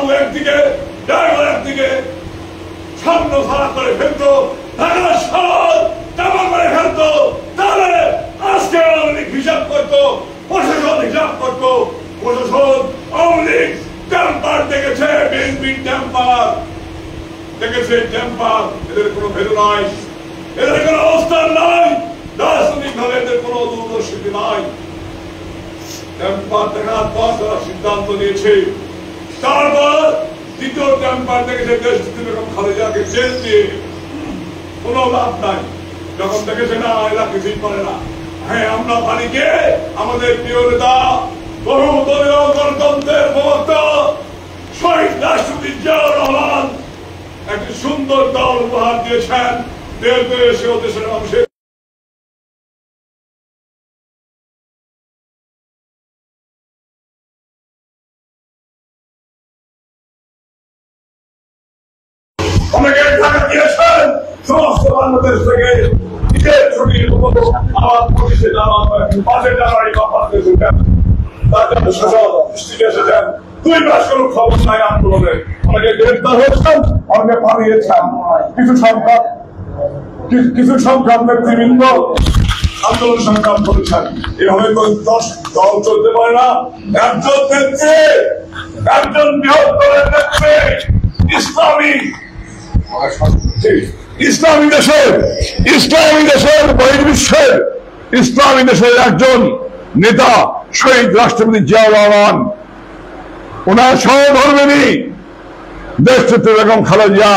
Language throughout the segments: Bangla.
বাবু একদিকে, ড্রাইভার একদিকে, সামনে ভাড়া করে ফেলতো, ঢাকা শহর জামা করে ফেলতো, তাহলে আজকে আওয়ামী লীগ হিসাব করতো, প্রশাসন হিসাব করতো। প্রশাসন আওয়ামী লীগ টেম্পার দেখেছে, বিএনপি টেম্পার দেখেছে, টেম্পার। এদের কোনো ভেলু নাই, এদের কোনো অবস্থান নাই, রাজনৈতিক ভাবে এদের কোনো দূরদর্শী নাই। টেম্পার দেখার পর তারা সিদ্ধান্ত নিয়েছে। তারপর দ্বিতীয় টেম্পার দেখেছে দেশ বেগম খালেদাকে জেল দিয়ে কোনো লাভ নাই। যখন দেখেছে না এরা কিছুই করে না, হ্যাঁ আমরা পারি কে? আমাদের প্রিয় নেতা, বহুদলীয় গণতন্ত্রের প্রবক্তা শহীদ রাষ্ট্রপতি জিয়াউর রহমান একটি সুন্দর দল উপহার দিয়েছেন। দেশে ও দেশের মানুষের অনেকে টাকা দিয়েছেন সমস্ত বাংলাদেশ থেকে নিজের ছবির মতো আমার পুলিশে যাওয়া 5 জানুয়ারি তার জন্য শাসক দৃষ্টিতে এসেছেন। 2 মাস কোনো খবর নাই আন্দোলনে। অনেকে গ্রেফতার হয়েছেন, অনেকে পালিয়েছেন। কিছু সংখ্যক নেতৃবৃন্দ আন্দোলন সংগ্রাম করেছেন। এভাবে তো দল চলতে পারে না। একজন নেত্রী, একজন বৃহত্তরের নেত্রী, ইসলামী দেশের বহির্বিশ্বের ইসলামী দেশের একজন নেতা শহীদ রাষ্ট্রপতি জিয়াউর রহমান, ওনার সহধর্মিণী দেশনেত্রী বেগম খালেদা জিয়া,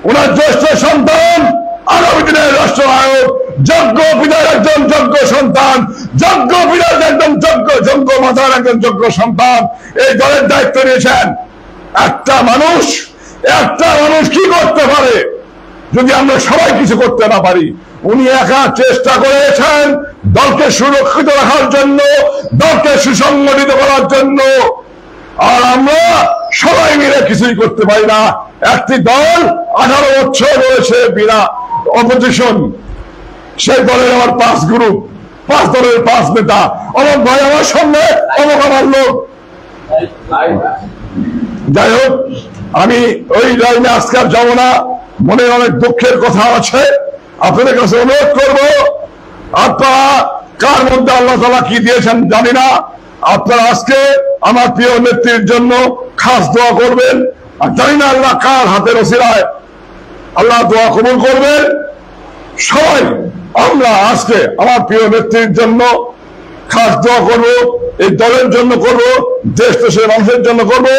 ওনার জ্যেষ্ঠ সন্তান আগামী দিনের রাষ্ট্রনায়ক, যোগ্য পিতার একজন যোগ্য সন্তান, যোগ্য পিতার একজন যোগ্য মাতার একজন যোগ্য সন্তান এই দলের দায়িত্ব নিয়েছেন। একটা মানুষ কি করতে পারে যদি আমরা সবাই কিছু করতে না পারি? উনি একা চেষ্টা করেছেন দলকে সুরক্ষিত রাখার জন্য, দলকে সুসংগঠিত করার জন্য। আর আমরা সবাই মিলে কিছুই করতে পারি না। একটি দল 18 বছর রয়েছে বিনা অপোজিশন, সেই দলের আমার 5 গ্রুপ, 5 দলের 5 নেতা। অমক ভাই আমার সঙ্গে, অমক আমার লোক। যাই হোক, আমি ওই লাইনে আজকে আর যাবো না। মনে অনেক দুঃখের কথা আছে। আপনাদের কাছে অনুরোধ করবো, আপনারা কার মধ্যে আল্লাহ তাআলা কি দিয়েছেন জানি না, আপনারা আজকে আমার প্রিয় নেত্রীর জন্য খাস দোয়া করবেন। আর জানি না আল্লাহ কার হাতের ওসিলায় আল্লাহ দোয়া কবুল করবেন। সবাই আমরা আজকে আমার প্রিয় নেত্রীর জন্য খাস দোয়া করবো, এই দলের জন্য করবো, দেশের মানুষের জন্য করবো।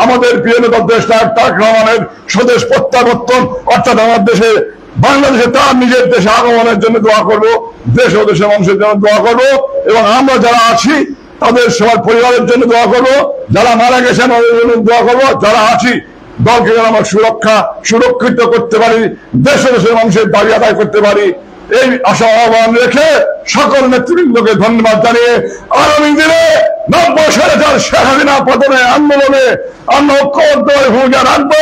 আমাদের প্রিয় নেতা দেশ নায়ক তারেক রহমানের স্বদেশ প্রত্যাবর্তন, অর্থাৎ আমার দেশে বাংলাদেশে তার নিজের দেশে আগমনের জন্য দোয়া করবো, দেশ ও দেশের মানুষের জন্য দোয়া করবো। এবং আমরা যারা আছি তাদের সবার পরিবারের জন্য দোয়া করবো, যারা মারা গেছেন তাদের জন্য দোয়া করবো, যারা আছি দলকে যেন আমরা সুরক্ষিত করতে পারি, দেশ ও দেশের মানুষের দাবি আদায় করতে পারি, এই আশা আহ্বান রেখে সকল নেতৃবৃন্দকে ধন্যবাদ জানিয়ে আগামী দিনে 90 সালে যার শেখ হাসিনা পতনে আন্দোলনে আমরা ঐক্যবদ্ধভাবে ভূমিকা রাখবো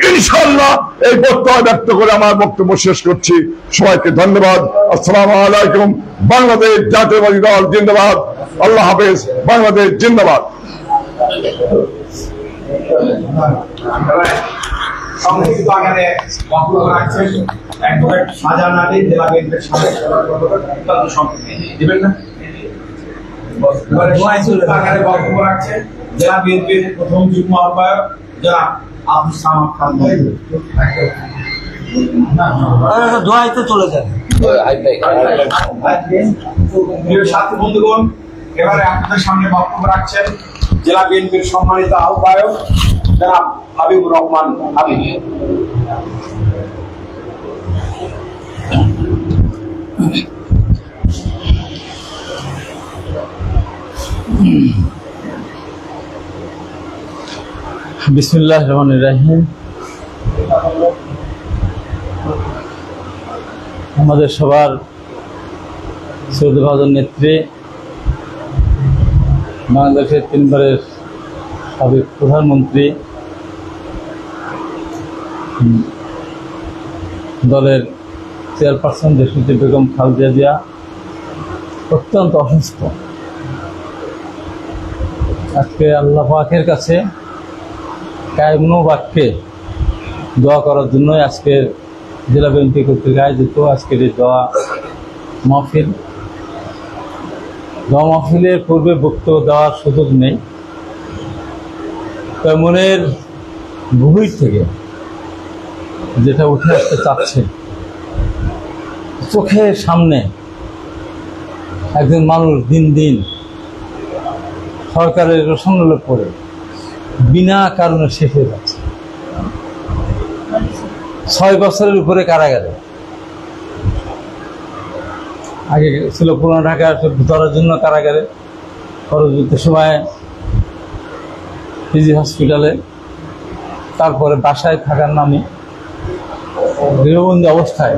ইনশাআল্লাহ, এই প্রত্যয় ব্যক্ত করে আমার বক্তব্য শেষ করছি। সবাইকে ধন্যবাদ। আসসালামু আলাইকুম। বাংলাদেশ জাতীয়তাবাদী দল জিন্দাবাদ। আল্লাহ হাফেজ। বাংলাদেশ জিন্দাবাদ। সংক্ষিপ্ত আকারে বক্তব্য রাখছেন অ্যাডভোকেট শাহজাহান আলী, জেলা বিএনপির দিবেন না? আকারে বক্তব্য রাখছেন জেলা বিএনপির প্রথম যুগ্ম আহ্বায়ক জনাব আব্দুল সামাদ খান। দোয়াইতে চলে যান। প্রিয় সাথী বন্ধুগণ, এবারে আপনাদের সামনে বক্তব্য রাখছেন জেলা বিএনপির সম্মানিত আহ্বায়ক জনাব হাবিবুর রহমান হাবিব। বিসমিল্লাহির রহমানির রহিম। আমাদের সবার শ্রদ্ধাভাজন নেত্রী, বাংলাদেশের 3 বারের সাবেক প্রধানমন্ত্রী, দলের চেয়ারপারসন দেশনেত্রী বেগম খালেদা জিয়া অত্যন্ত অসুস্থ। আজকে আল্লাহ পাকের কাছে কায়মনো বাক্যে দোয়া করার জন্যই আজকের জেলা বিএনপি কর্তৃক আয়োজিত আজকের এই দোয়া মাহফিল। দোয়া মাহফিলের পূর্বে বক্তব্য দেওয়ার সুযোগ নেই, তাই মনের গভীর থেকে যেটা উঠে আসতে চাচ্ছে, চোখের সামনে একজন মানুষ দিন দিন সরকারের রোষানলে পড়ে বিনা কারণে শেষ হয়ে যাচ্ছে। 6 বছরের উপরে কারাগারে, আগে ছিল পুরানো ঢাকা ধরার জন্য কারাগারে, পরবর্তী সময় পিজি হসপিটালে, তারপরে বাসায় থাকার নামে গৃহবন্দী অবস্থায়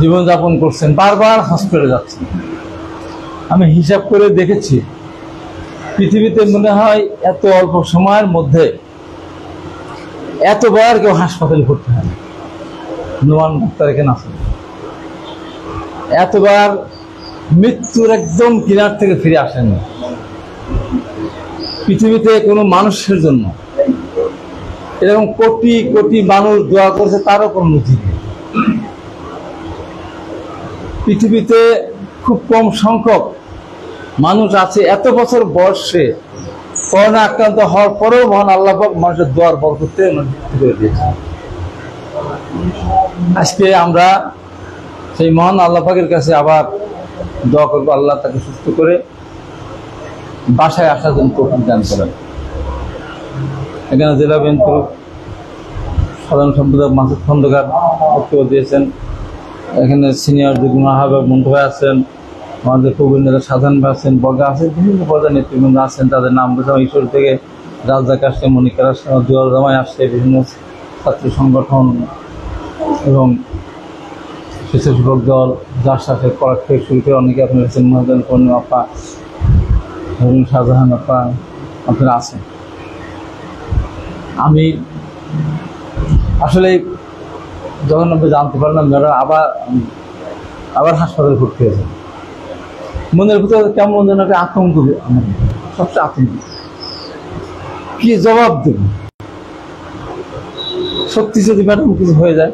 জীবনযাপন করছেন, বারবার হসপিটালে যাচ্ছেন। আমি হিসাব করে দেখেছি পৃথিবীতে মনে হয় এত অল্প সময়ের মধ্যে এতবার কেউ হাসপাতালে ভর্তি হয় না। নোমান ডাক্তার এখানে আছেন, এতবার মৃত্যুর একদম কিনার থেকে ফিরে আসেন না। পৃথিবীতে কোনো মানুষের জন্য এরকম কোটি কোটি মানুষ দোয়া করছে, তারও কোনো নথি নেই। পৃথিবীতে খুব কম সংখ্যক মানুষ আছে এত বছর বয়সে করোনা আক্রান্ত হওয়ার পরেও মহান আল্লাহ পাক মানুষের দোয়ার বরকতে করে দিয়েছে। আজকে আমরা সেই মহান আল্লাহ পাকের কাছে আবার দোয়া করবো, আল্লাহ তাকে সুস্থ করে বাসায় আসার জন্য তৌফিক দান করেন। এখানে জেলা বিএনপির সাধারণ সম্পাদক মাসুদ খন্দকার বক্তব্য দিয়েছেন, এখানে সিনিয়র যুগ্ম আহ্বায়ক মন্টু ভাই আছেন, আমাদের প্রবীণ নেতা সাধারণ ভাই আছেন, বগা আছেন, বিভিন্ন পর্যায়ের নেতৃবৃন্দ আছেন। তাদের নাম বলছে ঈশ্বর থেকে রাজ্জাক আসছে, মনিকার আসছে, দুয়াল জামাই আসছে, বিভিন্ন ছাত্র সংগঠন এবং স্বেচ্ছাসেবক দল, যার সাথে করার থেকে শুরু করে অনেকে আপনার আছেন, মহাজন পূর্ণিমা আপা, ধরুন শাহজাহান আপা, আপনারা আছেন। আমি আসলে যখন আমি জানতে পারলাম যারা আবার হাসপাতালে ভর্তি হয়েছে, মনের ভিতরে কেমন যেন একটা আতঙ্ক, সবচেয়ে আতঙ্ক, কি জবাব দেব। সত্যি যদি ম্যাডাম কিছু হয়ে যায়,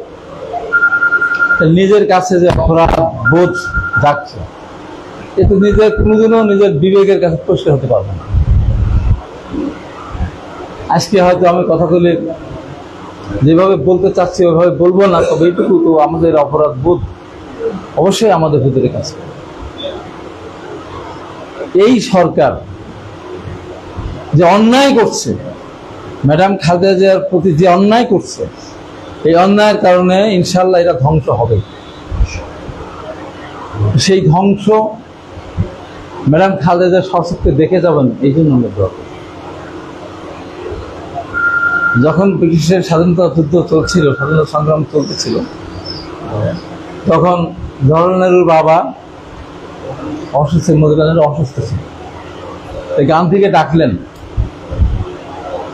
নিজের কাছে যে অপরাধ বোধ যাচ্ছে, এতে নিজের কোনোদিনও নিজের বিবেকের কাছে পরিষ্কার হতে পারবে না। আজকে হয়তো আমি কথাগুলি যেভাবে বলতে চাচ্ছি ওইভাবে বলবো না, তবে এইটুকু তো আমাদের অপরাধ বোধ অবশ্যই আমাদের ভিতরে কাছে। এই সরকার যে অন্যায় করছে, ম্যাডাম খালেদা জিয়ার প্রতি যে অন্যায় করছে, এই অন্যায়ের কারণে ইনশাল্লাহ এটা ধ্বংস হবে। সেই ধ্বংস ম্যাডাম খালেদা জিয়া সশক্তি দেখে যাবেন, এই জন্য আমরা দোয়া করি। যখন ব্রিটিশের স্বাধীনতা যুদ্ধ চলছিল, স্বাধীনতা সংগ্রাম চলতেছিল, তখন জওহরলাল নেহরুর বাবা অসুস্থ, মতিলাল নেহরু অসুস্থ ছিল। গান্ধীকে ডাকলেন,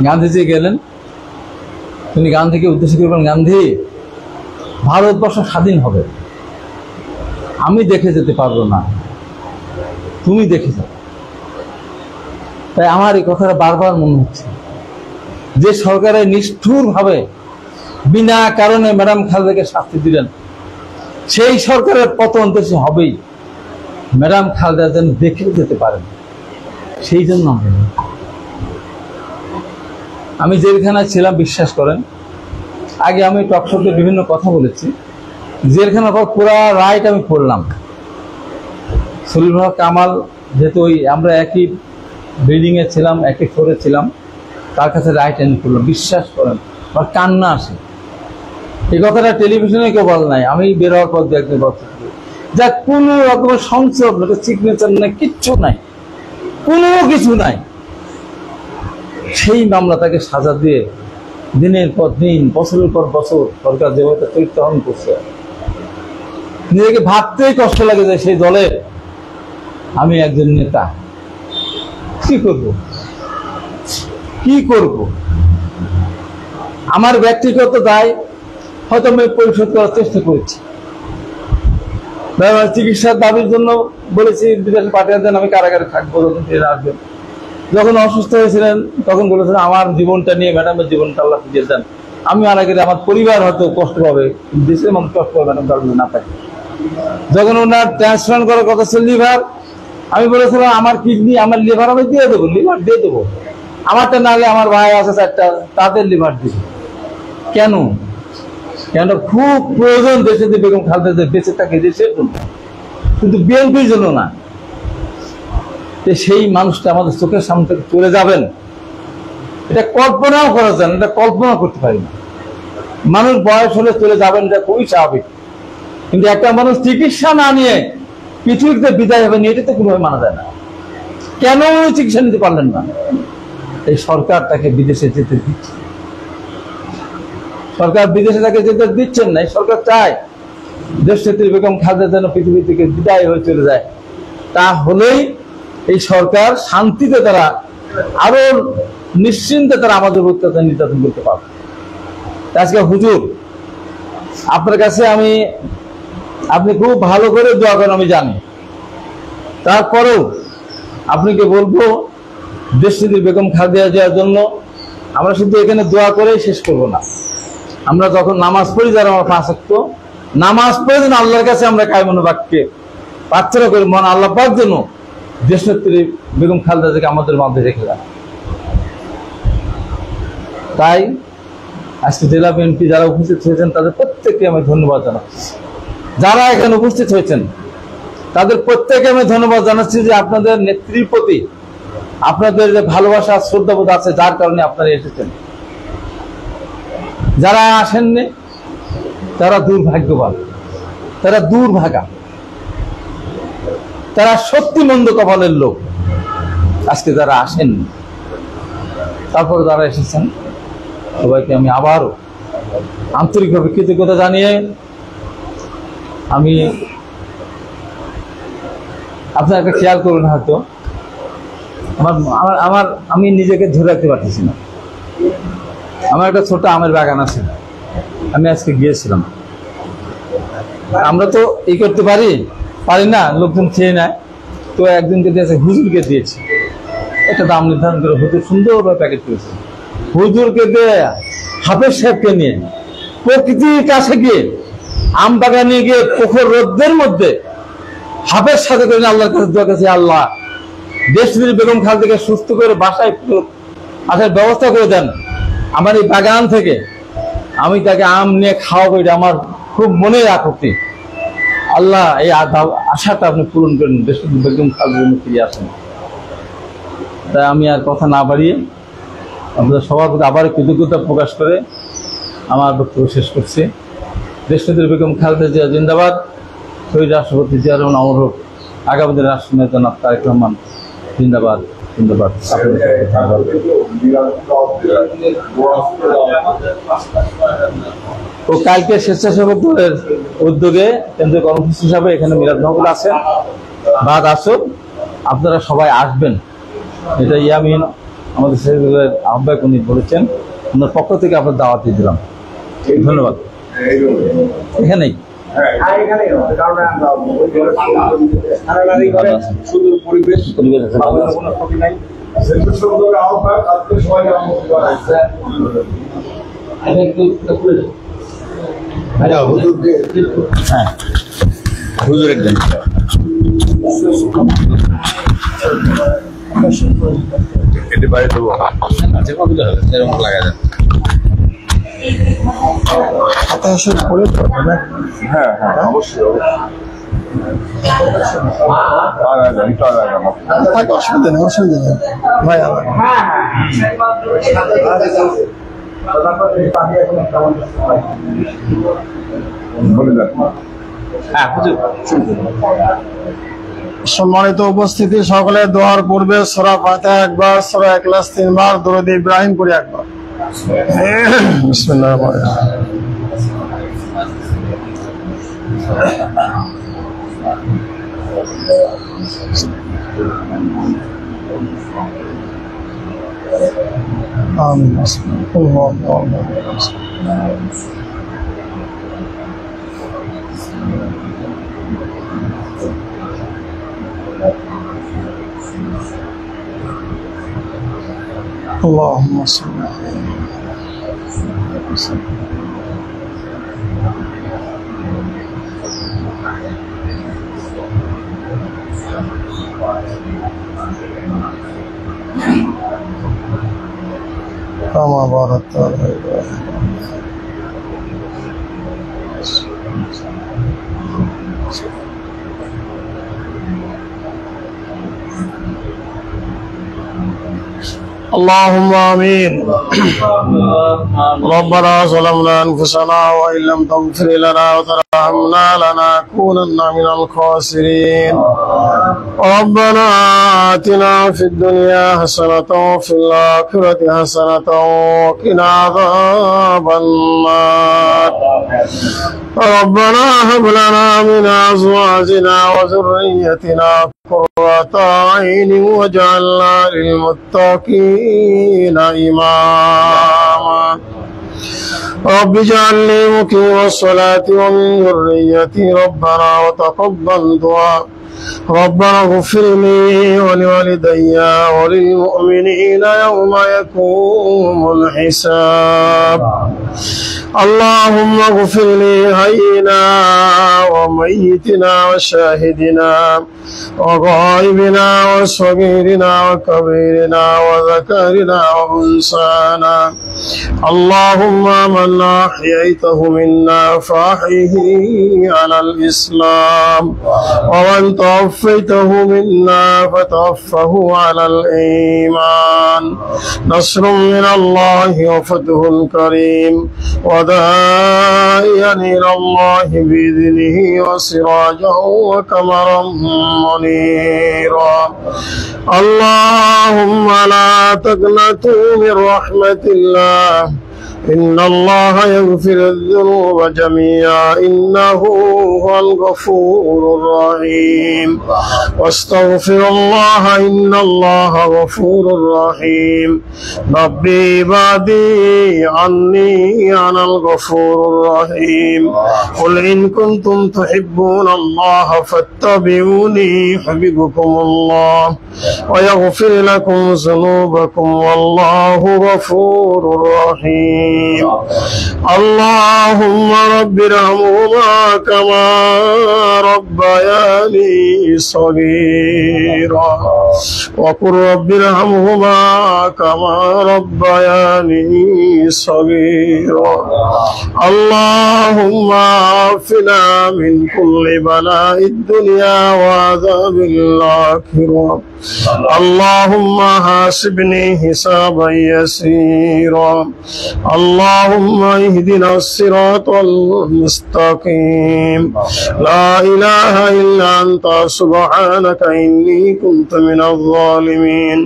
গান্ধীজি গেলেন, তিনি গান্ধীকে উদ্দেশ্য করবেন, গান্ধী, ভারতবর্ষ স্বাধীন হবে, আমি দেখে যেতে পারবো না, তুমি দেখে যাও। তাই আমার এই কথাটা বারবার মনে হচ্ছে, যে সরকারের নিষ্ঠুর ভাবে বিনা কারণে ম্যাডাম খালেদাকে শাস্তি দিলেন, সেই সরকারের পতন দেশে হবেই। ম্যাডাম খালেদা যেন দেখে যেতে পারেন, সেই জন্য আমি জেলখানায় ছিলাম। বিশ্বাস করেন, আগে আমি টকশোতে বিভিন্ন কথা বলেছি, জেলখানার পর পুরা রাইট আমি পড়লাম। সলিল হক কামাল, যেহেতু আমরা একই বিল্ডিংয়ে ছিলাম, একই ফ্লোরে ছিলাম, তার কাছে রাইট এনে পড়লাম। বিশ্বাস করেন, আমার কান্না আসে। এই কথাটা টেলিভিশনে কেউ বলে নাই, আমি বের হওয়ার পর দু একদিন বলতে, যা কোনো রকমের সংসদ সিগনেচার নাই, কিচ্ছু নাই, কোনো কিছু নাই। সেই মামলা তাকে সাজা দিয়ে দিনের পর দিন, বছরের পর বছর সরকার যেভাবে চরিত্রহরণ করছে, নিজেকে ভাবতেই কষ্ট লাগে যে সেই দলের আমি একজন নেতা। কি করব, কি করব? আমার ব্যক্তিগত দায় হয়তো আমি পরিশোধ করার চেষ্টা করেছি। চিকিৎসার দাবির জন্য বলেছি বিদেশে পাঠিয়ে দেন, আমি কারাগারে থাকবো, যখন ফিরে আসবেন। যখন অসুস্থ হয়েছিলেন তখন বলেছিলেন আমার জীবনটা নিয়ে ম্যাডামের জীবনটা আল্লাহ ফিরিয়ে দেন, আমি মারা গেলে আমার পরিবার হয়তো কষ্ট পাবে, দেশের মানুষ কষ্ট পাবে ম্যাডাম কারণ না পায়। যখন ওনার ট্রান্সপ্লান্ট করার কথা ছিল লিভার, আমি বলেছিলাম আমার কিডনি আমার লিভার আমি দিয়ে দেবো, লিভার দিয়ে দেবো, আমারটা না হলে আমার ভাই আছে 4টা, তাদের লিভার দিব। কেন? কেন? খুব প্রয়োজন দেশে বেগম খালেদা বেঁচে থাকে দেশের জন্য, কিন্তু বিএনপির জন্য না। সেই মানুষটা আমাদের চোখের সামনে থেকে চলে যাবেন, এটা কল্পনাও করা যায় না, এটা কল্পনা করতে পারি না। মানুষ বয়স হলে চলে যাবেন, এটা খুবই স্বাভাবিক, কিন্তু একটা মানুষ চিকিৎসা না নিয়ে পৃথিবীতে বিদায় হবেন এটা তো কোনোভাবে মানা যায় না। কেন উনি চিকিৎসা নিতে পারলেন না? এই সরকার তাকে বিদেশে যেতে দিচ্ছে, সরকার বিদেশে তাকে যেতে দিচ্ছেন না। সরকার চায় দেশনেত্রী বেগম খালেদা যেন পৃথিবী থেকে বিদায় হয়ে চলে যায়, তাহলেই এই সরকার শান্তিতে তারা আরো নিশ্চিন্তে তারা আমাদের অত্যাচার নির্যাতন করতে পারবে। আজকে হুজুর আপনার কাছে আপনি খুব ভালো করে দোয়া করেন আমি জানি, তারপরেও আপনাকে বলবো দেশনেত্রী বেগম খালেদা জিয়ার জন্য আমরা শুধু এখানে দোয়া করেই শেষ করব না। আমরা যখন নামাজ পড়ি, যারা আমার 5 ওয়াক্ত নামাজ পড়ে যেন আল্লাহর কাছে আমরা কায়মন বাক্যে প্রার্থনা করি, মন আল্লাহ পাক যেন দেশনেত্রী বেগম খালেদা জিয়াকে আমাদের মধ্যে রেখে দেন। তাই আজকে জেলা বিএনপি যারা উপস্থিত হয়েছেন তাদের প্রত্যেককে আমি ধন্যবাদ জানাচ্ছি। যারা এখানে উপস্থিত হয়েছেন তাদের প্রত্যেককে আমি ধন্যবাদ জানাচ্ছি যে আপনাদের নেত্রীর প্রতি আপনাদের যে ভালোবাসা শ্রদ্ধাবোধ আছে, যার কারণে আপনারা এসেছেন। যারা আসেননি তারা দুর্ভাগ্যবান, তারা দুর্ভাগা, তারা সত্যি মন্দ কপালের লোক। আজকে যারা আসেননি, তারপরে যারা এসেছেন সবাইকে আমি আবারও আন্তরিকভাবে কৃতজ্ঞতা জানিয়ে আপনার একটা খেয়াল করবেন, হয়তো আমি নিজেকে ধরে রাখতে পারতেছি না। আমার একটা ছোট আমের বাগান আছে, আমি আজকে গিয়েছিলাম। আমরা তো এই করতে পারি না, লোকজন খেয়ে নেয়। তো একজনকে দিয়েছে, হুজুরকে দিয়েছি, একটা দাম নির্ধারণ করে হুজুর সুন্দরভাবে প্যাকেট করেছে। হুজুরকে দিয়ে হাফেজ সাহেবকে নিয়ে প্রকৃতির কাছে গিয়ে আম বাগানে গিয়ে প্রখর রোদ্রের মধ্যে হাফেজ সাথে করে আল্লাহর কাছে দোয়া করেছি, আল্লাহ দেশনেত্রী বেগম খালেদাকে সুস্থ করে বাসায় আসার ব্যবস্থা করে দেন। আমার এই বাগান থেকে আমি তাকে আম নিয়ে খাওয়াবো, এটা আমার খুব মনের আকর্তি। আল্লাহ এই আশাটা আপনি পূরণ করেন, দেশনেত্রী বেগম খালেদা ফিরে আসেন। তাই আমি আর কথা না বাড়িয়ে আপনাদের সবার প্রতি আবার কৃতজ্ঞতা প্রকাশ করে আমার বক্তব্য শেষ করছি। দেশনেত্রী বেগম খালেদা জিয়া জিন্দাবাদ, শহীদ রাষ্ট্রপতি জিয়া রহমান অমর হোক, আগামী দিনের রাষ্ট্রনেতা জনাব তারেক রহমান জিন্দাবাদ জিন্দাবাদ। ও কালকে স্বেচ্ছাসেবক দলের উদ্যোগে কেন্দ্রীয় কর্মসূচি হিসাবে এখানে মিলাদ মাহফিল আছে, বাদ আসর, আপনারা সবাই আসবেন। এটা ইয়ামিন আমাদের সেক্রেটারির আহ্বায়ক উনি বলেছেন, ওনার পক্ষ থেকে আপনার দাওয়াত দিয়ে দিলাম। ধন্যবাদ। এখানেই সুন্দর পরিবেশ, হুজুর একজন এটি বাইরে দেবো এরকম লাগা যায়। হ্যাঁ হ্যাঁ অবশ্যই অসুবিধা নেই, অসুবিধা নেই ভাই। আমার সম্মানিত উপস্থিতি, সকলে দোয়ার পূর্বে সূরা ফাতিহা একবার, সূরা ইখলাস 3 বার, দরুদ ইব্রাহিম পড়ি একবার। বিসমিল্লাহির রহমানির রহিম। আমিন। اللهم صل كما باركت على إبراهيم. اللهم آمين. ربنا ظلمنا أنفسنا وإن لم تغفر لنا وترحمنا لنكونن من الخاسرين. ربنا آتنا في الدنيا حسنة وفي الآخرة حسنة وقنا عذاب النار. ربنا هب لنا من أزواجنا وذريتنا قرة أعين واجعلنا للمتقين إماما. رب اجعلني مقيم الصلاة ومن ذريتي ربنا وتقبل دعاء. ربنا اغفر لي ولوالدي وللمؤمنين يوم يقوم الحساب. اللهم اغفر لي حينا وميتنا وشاهدنا وغائبنا وصغيرنا وكبيرنا وذكرنا وأنثانا. اللهم من أحييته منا فأحيه على الإسلام ومن توفيته منا فتوفه على الإيمان. نصر من الله وفتح كريم وداعيا إلى الله بإذنه وسراجا وقمرا منيرا. اللهم لا تقنطوا من رحمة الله إن الله يغفر الذنوب جميعا إنه هو الغفور الرحيم. واستغفر الله إن الله غفور رحيم. ربي عبادي عني أنا الغفور الرحيم. قل إن كنتم تحبون الله فاتبعوني يحببكم الله ويغفر لكم ذنوبكم والله غفور رحيم. اللهم رب ارحمهما كما ربياني صغيرا وقل رب ارحمهما كما ربياني صغيرا. اللهم عافنا من كل بلاء الدنيا وعذاب الآخرة. اللهم حاسبني حسابا يسيرا. اللهم اهدنا الصراط المستقيم. لا إله إلا أنت سبحانك إني كنت من الظالمين.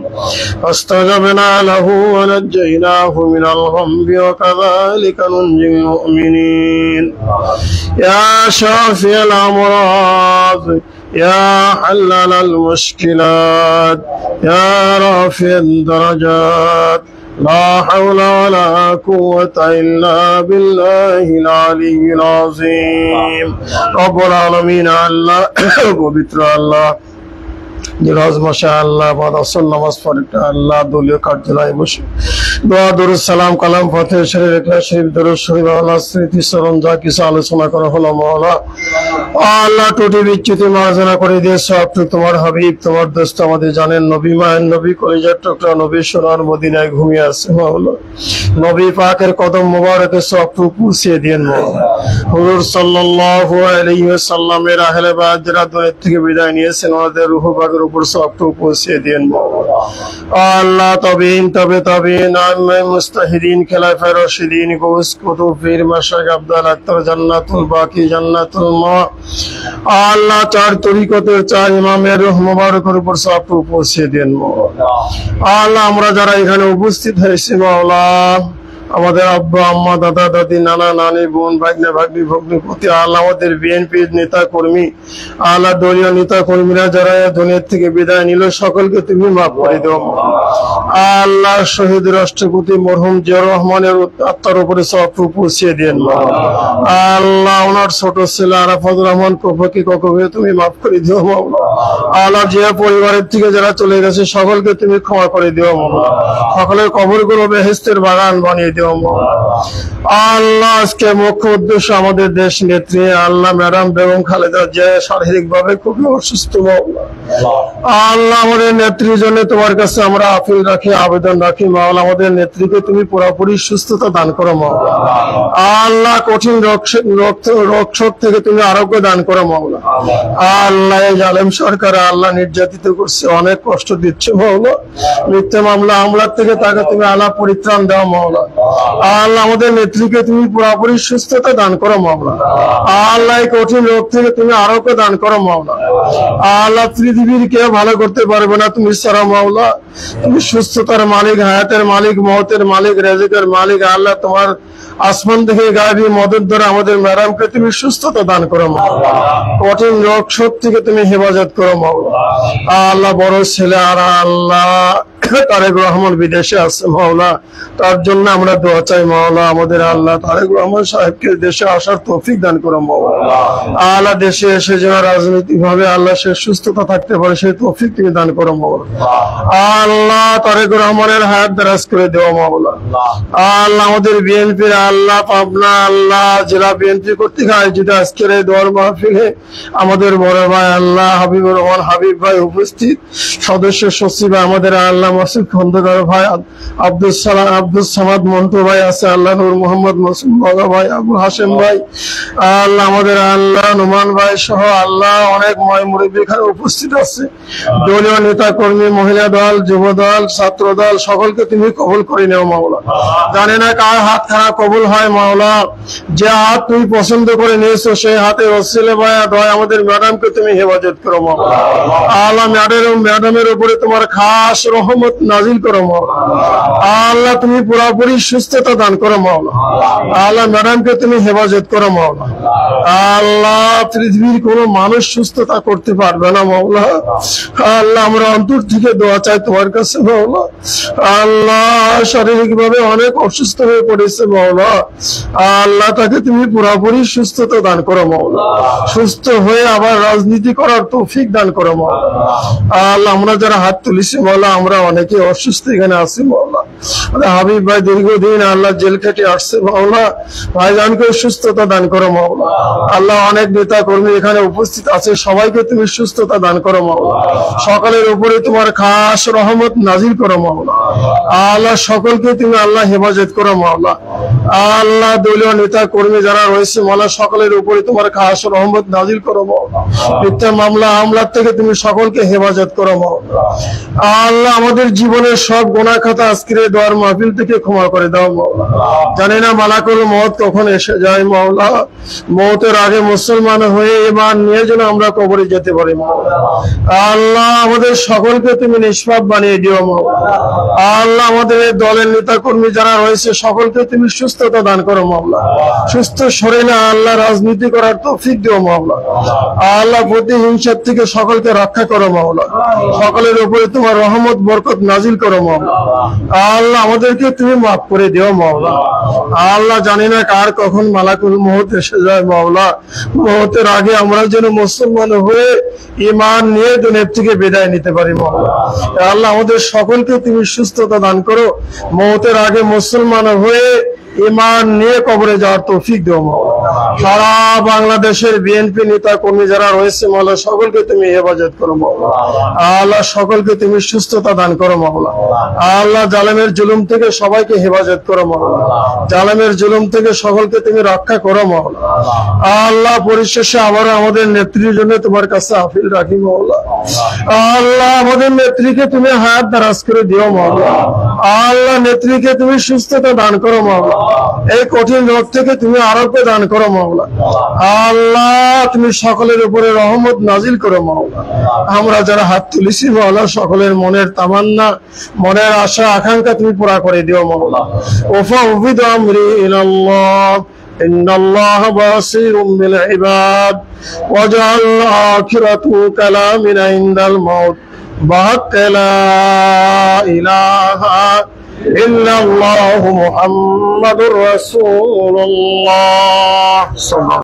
فاستجبنا له ونجيناه من الغم وكذلك ننجي المؤمنين. يا شافي الأمراض يا حلل المشكلات يا رافع الدرجات لا حول ولا قوة إلا بالله العلي العظيم. رب العالمين الله পবিত্র আল্লাহ নিরাজ মাশা আল্লাহ বাদাসন নামাজ পড়ে আল্লাহ দলীয় কার্যালয়ে বসে দোয়া দরুদ সালাম কালাম ফাতিহা শরীফ ইখলাস শরীফ দরুদ শরীফ আল্লাহ স্মৃতি স্মরণ যা কিছু আলোচনা করা হলো মাওলা আল্লাহ ত্রুটি বিচ্যুতি মার্জনা করে দিয়ে সব তোমার হাবিব তোমার দোস্ত আমাদের জানেন নবী মায়ের নবী কলিজার টুকরা নবী সোনার মদিনায় ঘুমিয়ে আছে মাওলা। নবী পাকের কদম মোবারকে সব পৌঁছিয়ে দিয়েন মাওলা। হুজুর সাল্লাল্লাহু আলাইহি ওয়াসাল্লামের আহলে বাইত যারা দুনিয়া থেকে বিদায় নিয়েছেন ওনাদের রূহ পাকের উপর সব পৌঁছিয়ে দিয়েন মাওলা। আল্লাহ তাবিন তাবিন আইম্মায়ে মুস্তাহিদিন খেলাফায়ে রাশিদিন গৌস কুতুব পীর মাশায়েখ আব্দুল আত্তার জান্নাতুল বাকি জান্নাতুল মা আল্লাহ চার তরিকতের চার ইমামের রূহ মোবারকের উপর সব পৌঁছিয়ে দেন মাওলা। আল্লাহ আমরা যারা এখানে উপস্থিত হয়েছি মাওলা আমাদের আব্বা আম্মা দাদা দাদি নানা নানি বোন ভাগ্নে ভাগ্নি ভগ্নিপতি আল্লাহ আমাদের বিএনপির নেতা কর্মী আল্লাহ দলীয় নেতা কর্মীরা যারা দুনিয়া থেকে বিদায় নিল সকলকে তুমি মাফ করে দাও। আল্লাহ শহীদ রাষ্ট্রপতি মরহুম জিয়াউর রহমানের আত্মার উপরে সওয়াব পৌঁছিয়ে দিয়েন আল্লাহ। ওনার ছোট ছেলে আরাফাত রহমান কফাকে কখবে তুমি মাফ করে দিও মাওলা। আল্লাহ জিয়া পরিবারের থেকে যারা চলে গেছে সকলকে তুমি ক্ষমা করে দিও মাওলা। সকলের কবরগুলো বেহেশতের বাগান বানিয়ে দিও মাওলা। আল্লাহ আজকে মুখ্য উদ্দেশ্য আমাদের দেশ নেত্রী আল্লাহ ম্যাডাম বেগম খালেদা জিয়া শারীরিক ভাবে খুবই অসুস্থ মাওলা। আল্লাহ আমাদের নেত্রীর জন্য তোমার কাছে আমরা আপিল রাখি, আবেদন রাখি মাওলা। আমাদের নেত্রীকে তুমি পুরোপুরি সুস্থতা দান করো মাওলা। আল্লাহ কঠিন রোগ শোক থেকে তুমি আরোগ্য দান করো মাওলা। আল্লাহ এই জালেম সরকার আল্লাহ নির্যাতিত করছে, অনেক কষ্ট দিচ্ছে মাওলা। মিথ্যা মামলা হামলার থেকে তাকে তুমি আল্লাহ পরিত্রাণ দাও মাওলা। আল্লাহ আমাদের নেত্রীকে তুমি পুরোপুরি সুস্থতা দান করো মাওলা। আল্লাহ এই কঠিন রোগ থেকে তুমি আরোগ্য দান করো মাওলা। আল্লাহ পৃথিবীর কেউ ভালো করতে পারবে না তুমি ছাড়া মাওলা। তুমি সুস্থতার মালিক, হায়াতের মালিক, মওতের মালিক, রিজিকের মালিক। আল্লাহ তোমার আসমান থেকে গায়েবী মদত ধরে আমাদের ম্যাডামকে তুমি সুস্থতা দান করো মাওলা। কঠিন রোগ শোক থেকে তুমি হেফাজত করো মাওলা। আল্লাহ বড় ছেলে আর আল্লাহ তারেক রহমান বিদেশে আছে মাওলা, তার জন্য আমরা দোয়া চাই মাওলা। আমাদের আল্লাহ তারেক রহমান সাহেবকে দেশে আসার তৌফিক দান করো মাওলা। আল্লাহ দেশে এসে যেন রাজনৈতিক ভাবে আল্লাহ সে সুস্থতা থাকতে পারে সেই তৌফিক তুমি দান করো মাওলা। আল্লাহ তারেক রহমানের হায়াত দারাজ করে দেওয়া মাওলা। আল্লাহ আমাদের বিএনপির আল্লাহ পাবনা আল্লাহ জেলা বিএনপি কর্তৃক আয়োজিত আজকের এই দোয়ার মাহফিলে আমাদের বড় ভাই আল্লাহ হাবিবুর রহমান হাবিব ভাই উপস্থিত, সদস্য সচিব আমাদের আল্লাহ মাসুদ খন্দকার ভাই, আব্দুল সামাদ মন্টু ভাই আছে, আল্লাহ নূর মোহাম্মদ মাসুম বাগা ভাই, আবু হাশেম ভাই, আল্লাহ আমাদের আল্লাহ নুমান ভাই সহ আল্লাহ অনেক ময় মুরব্বী এখানে উপস্থিত আছে। দলীয় নেতা কর্মী, মহিলা দল, যুব দল, ছাত্র দল সকলকে তুমি কবুল করে নেও মাওলা। জানে না কার হাত খানা কবুল হয় মাওলা। যে হাত তুমি পছন্দ করে নিয়েছো সেই হাতে ওসিলা ভাইয়া দয় আমাদের ম্যাডামকে তুমি হেফাজত করো মাওলা। আল্লাহ ম্যাডামের উপরে তোমার খাস রহমত নাজিল করো মাওলা। আল্লাহ তুমি পুরোপুরি সুস্থতা দান করো মাওলা। আল্লাহ ম্যাডামকে তুমি হেফাজত করো মাওলা। আল্লাহ পৃথিবীর কোন মানুষ সুস্থতা করতে পারবে না মাওলা। আল্লাহ আমরা অন্তর থেকে দোয়া চাই তোমার কাছে মাওলা। আল্লাহ শারীরিক ভাবে অনেক অসুস্থ হয়ে পড়েছে মাওলা। আল্লাহ তাকে তুমি পুরোপুরি সুস্থতা দান করো মাওলা। সুস্থ হয়ে আবার রাজনীতি করার তৌফিক দান করো মাওলা। আল্লাহ আমরা যারা হাত তুলেছি মাওলা আমরা অনেকে অসুস্থ এখানে আছি মাওলা। হাবিব ভাই দীর্ঘদিন আল্লাহ জেল খেটে আসছে মাওলা, ভাইজানকে সুস্থতা দান করো মাওলা। আল্লাহ অনেক নেতা কর্মী এখানে উপস্থিত আছে, সবাইকে তুমি সুস্থতা দান করো মাওলা। সকলের উপরে তোমার খাস রহমত নাজিল করো মাওলা। আল্লাহ সকলকে তুমি আল্লাহ হেফাজত করো মাওলা। আল্লাহ দলীয় নেতা কর্মী যারা রয়েছে মাওলা সকলের উপরে তোমার খাস রহমত নাজিল করো মাওলা। মিথ্যা মামলা হামলার থেকে তুমি সকলকে হেফাজত করো মাওলা। আল্লাহ আমাদের জীবনের সব গুনাহ খাতা আজকের দোয়ার মাহফিল থেকে ক্ষমা করে দাও মাওলা। জানি না মালাকুল মওত কখন এসে যায় মাওলা। মওতের আগে মুসলমান হয়ে ঈমান নিয়ে যেন আমরা কবরে যেতে পারি মাওলা। আল্লাহ আমাদের সকলকে তুমি নিষ্পাপ বানিয়ে দিও মাওলা। আল্লাহ আমাদের দলের নেতা কর্মী যারা রয়েছে সকলকে তুমি সুস্থতা দান করো মাওলা। সুস্থ শরীরে আল্লাহ রাজনীতি করার তৌফিক দিও মাওলা। আল্লাহ প্রতিহিংসার থেকে সকলকে রক্ষা করো মাওলা। সকলের উপরে তোমার রহমত বরকত নাজিল করো মাওলা। আল্লাহ আমাদেরকে তুমি মাফ করে দিও মাওলা। আল্লাহ জানি না কার কখন মালাকুল মওত এসে যায় মাওলা। মওতের আগে আমরা যেন মুসলমান হয়ে ঈমান নিয়ে দুনিয়া থেকে বিদায় নিতে পারি মাওলা। আল্লাহ আমাদের সকলকে তুমি সুস্থতা দান করো। মওতের আগে মুসলমান হয়ে ঈমান নিয়ে কবরে যাওয়ার তৌফিক দিও মাওলা। সারা বাংলাদেশের বিএনপি নেতা কর্মী যারা রয়েছে মাওলা সকলকে তুমি হেফাজত করো মাওলা। আল্লাহ সকলকে তুমি সুস্থতা দান করো মাওলা। আল্লাহ জালেমের জুলুম থেকে সবাইকে হেফাজত করো মাওলা। জালেমের জুলুম থেকে সকলকে তুমি রক্ষা করো মাওলা। আল্লাহ পরিশেষে আবারও আমাদের নেত্রীর জন্য তোমার কাছে আপিল রাখি মাওলা। আল্লাহ আমাদের নেত্রীকে তুমি হায়াত দারাজ করে দিও মাওলা। আল্লাহ নেত্রীকে তুমি সুস্থতা দান করো মাওলা। এই কঠিন রোগ থেকে তুমি আরোগ্য দান করো মাওলা। আল্লাহ তুমি সকলের উপরে রহমত নাজিল করো মাওলা। আমরা যারা হাত তুলেছি মাওলা সকলের মনের তামান্না, মনের আশা আকাঙ্ক্ষা তুমি পুরা করে দিও মাওলা। ওফা উফিদ আমরি ইলাল্লাহ ইন্নাল্লাহ বাসীরুম বিল ইবাদ ওয়াজআল আখিরাতু কালামিনা ইনদাল মাউত بحق لا إله إلا الله محمد رسول الله صلى الله